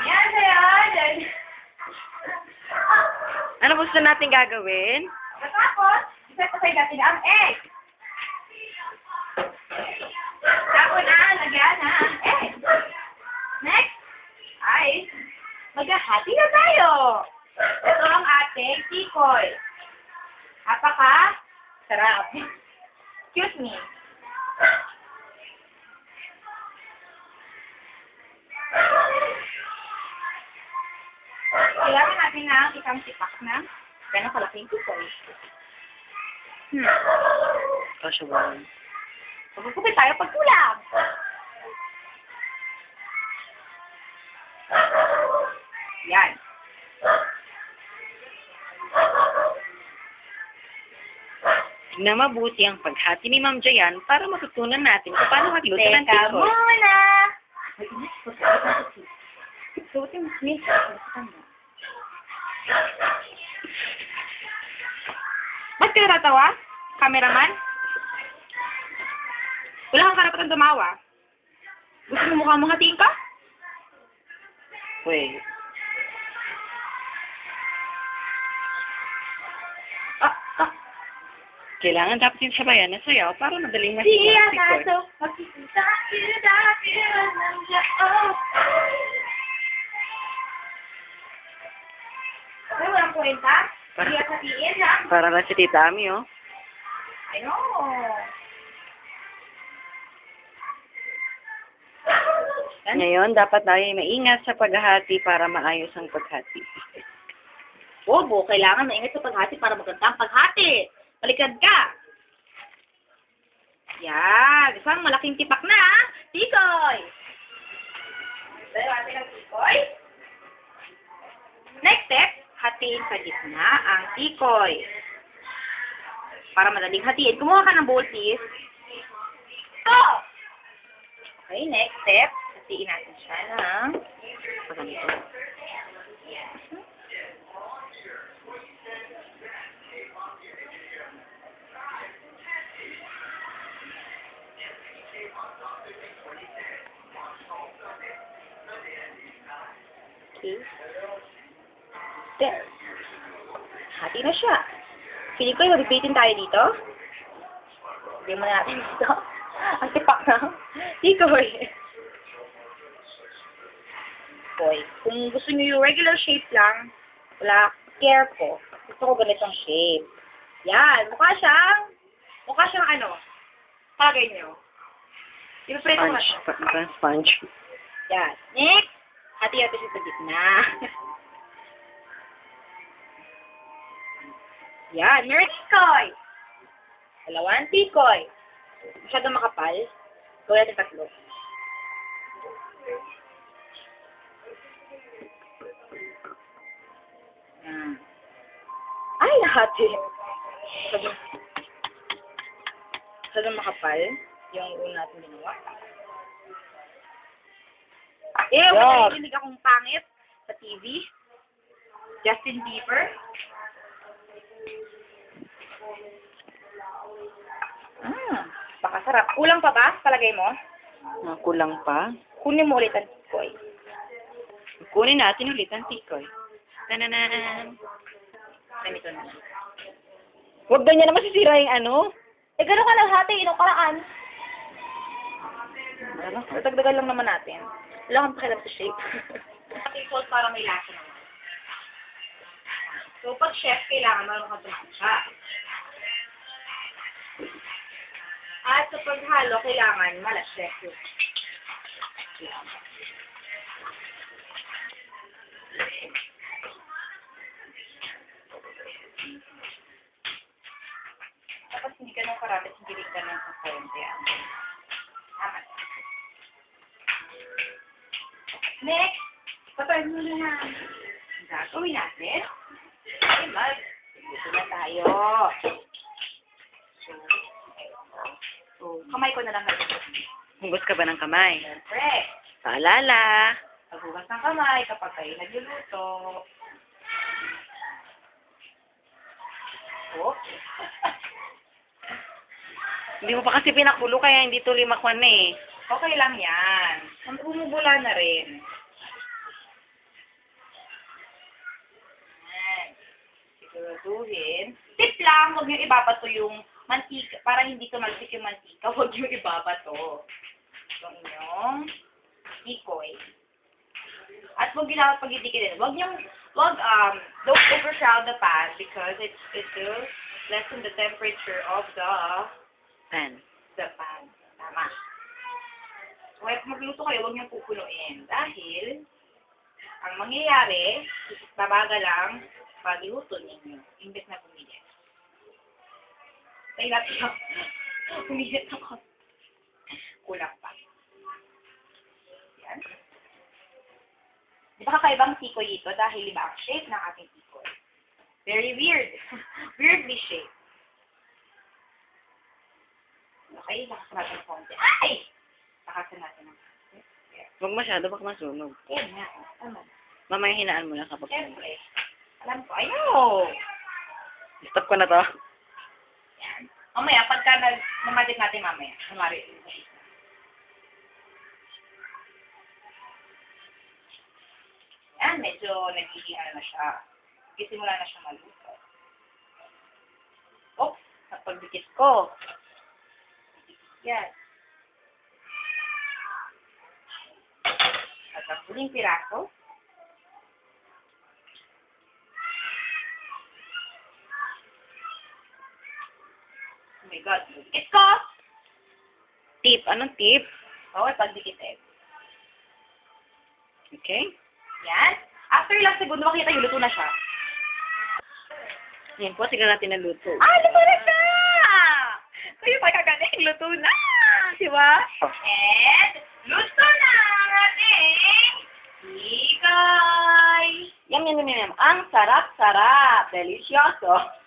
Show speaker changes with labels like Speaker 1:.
Speaker 1: Yan, yan.
Speaker 2: Ano gusto natin gagawin?
Speaker 1: Tapos, isa-pasay natin ang egg. Tapos lagyan na ang egg. Next, ay, maghahati na tayo. Ito ang ating tikoy. Sarap. Excuse me. Kailangan natin ng isang sipak na gano'ng kalaking tikoy.
Speaker 2: Kasya ba?
Speaker 1: Magugupit tayo pag kulang. Yan.
Speaker 2: Tignan mabuti ang paghati ni Ma'am Jayan para matutunan natin kung paano magluto ng
Speaker 1: Teka
Speaker 2: tikoy.
Speaker 1: muna. Suotin mo, Smith. Ba't ka natatawa? Cameraman? Wala kang karapatan tumawa. Gusto mo mukha mong hatiin ka?
Speaker 2: Wait. Kailangan dapat yung sabayan na sayaw para madaling masigaw
Speaker 1: Siya
Speaker 2: ang tikoy.
Speaker 1: nato, magkikita, nandiyan. Okay, walang kwenta? Hindi at hatiin, ha?
Speaker 2: Para lang si Tita Ami, oh.
Speaker 1: I know.
Speaker 2: Ngayon, dapat tayo maingat sa paghahati para maayos ang paghati.
Speaker 1: Bobo, kailangan maingat sa paghati para maganda ang paghati. Balikad ka. Yan. Isang malaking tipak na, ha? Tikoy. Tayo natin ang tikoy. Next step, hatiin sa gitna ang tikoy. Para madaling hatiin. Kumuha ka ng bowl, please. Oh! Okay, next step. Hatiin natin siya ng ganito. Okay. There. Hati na siya. Feeling ko, mabibitin tayo dito. Hindi mo natin dito. Ang tipak na. Tikoy. Boy, kung gusto niyo yung regular shape lang, wala, care ko. Gusto ko ganitong shape. Yan. Mukha siyang ano. Tagay niyo. Ipapreto mo na siya.
Speaker 2: Sponge.
Speaker 1: Yan. Next. Hati-hati siya sa gitna. Yan. Meron tikoy. Dalawang tikoy. Masyadong makapal. Gawin natin tatlo. Yan. Ay, hati. Masyadong makapal. Yung una natin ginawa. Wala narinig akong pangit sa TV. Justin Bieber. Baka sarap. Kulang pa ba? Palagay mo?
Speaker 2: Kulang pa.
Speaker 1: Kunin mo ulit ang tikoy.
Speaker 2: Kunin natin ulit ang tikoy. Tananan.
Speaker 1: Ganito na.
Speaker 2: Huwag ganyan na masisira yung ano.
Speaker 1: Gano'n ka lang hati, inukaraan.
Speaker 2: Ano?
Speaker 1: Dagdagan lang naman natin. Wala kang pakialam sa shape. Salt para may lasa naman. So, pag chef, kailangan meron kang tumansya. At sa paghalo, kailangan malas-chef yun. Tapos hindi ka nang karami, hindi ka nang kakurente. Tama. Next, patay mo na. Ang gagawin natin. Okay, dito na tayo. So, kamay ko na lang natin.
Speaker 2: Hugas ka ba ng kamay?
Speaker 1: Siyempre.
Speaker 2: Paalala.
Speaker 1: Paghugas ng kamay kapag kayo nagluluto. Oh.
Speaker 2: Hindi mo pa kasi pinakulo kaya hindi tuloy makwan na eh.
Speaker 1: Okay lang yan. Bumubula na rin. babatuhin. Tip lang, huwag niyo ibabato yung mantika, para hindi tumalsik yung mantika, huwag niyo ibabato. Yung inyong tikoy. At huwag niyo dapat pagdidikitin. Don't overcrowd the pan because it will lessen the temperature of
Speaker 2: Pan.
Speaker 1: the pan. Tama. So, kaya kung magluto kayo, huwag niyo pupunuin. Dahil, ang mangyayari, babaga lang pagluto ninyo. Imbes na pumilit. Tayo natin yung pumilit ako. Kulang pa. Yan. Di ba kakaibang tikoy ito dahil iba ang shape ng ating tikoy. Very weird. Weirdly shaped. Okay, lakasan natin ng konti. Ay! Lakasan natin ng konti.
Speaker 2: Huwag masyado, baka masunog.
Speaker 1: Yan nga. Tama.
Speaker 2: Mamaya hinaan mo lang kapag
Speaker 1: Siyempre. Alam ko. I know!
Speaker 2: Stop ko na to.
Speaker 1: Yan. Mamaya, pagka namadik natin mamaya. Kumari. Yan, medyo nagiging na siya. Isimula na siya maluto. Oops! Napagdikit ko. Yan. At ang huling piraso. Oh my God, dikit ko!
Speaker 2: Tip. Anong tip?
Speaker 1: Oo, pagdikitin.
Speaker 2: Okay?
Speaker 1: Yan. After ilang segundo, makita yung luto na siya.
Speaker 2: Yan po, sigla natin na luto.
Speaker 1: Ah, luto na siya! Kayo pa kagaling, luto na! Di ba? And, luto na ang ating higay! Yum, yum, yum, yum. Ang sarap-sarap. Delicioso.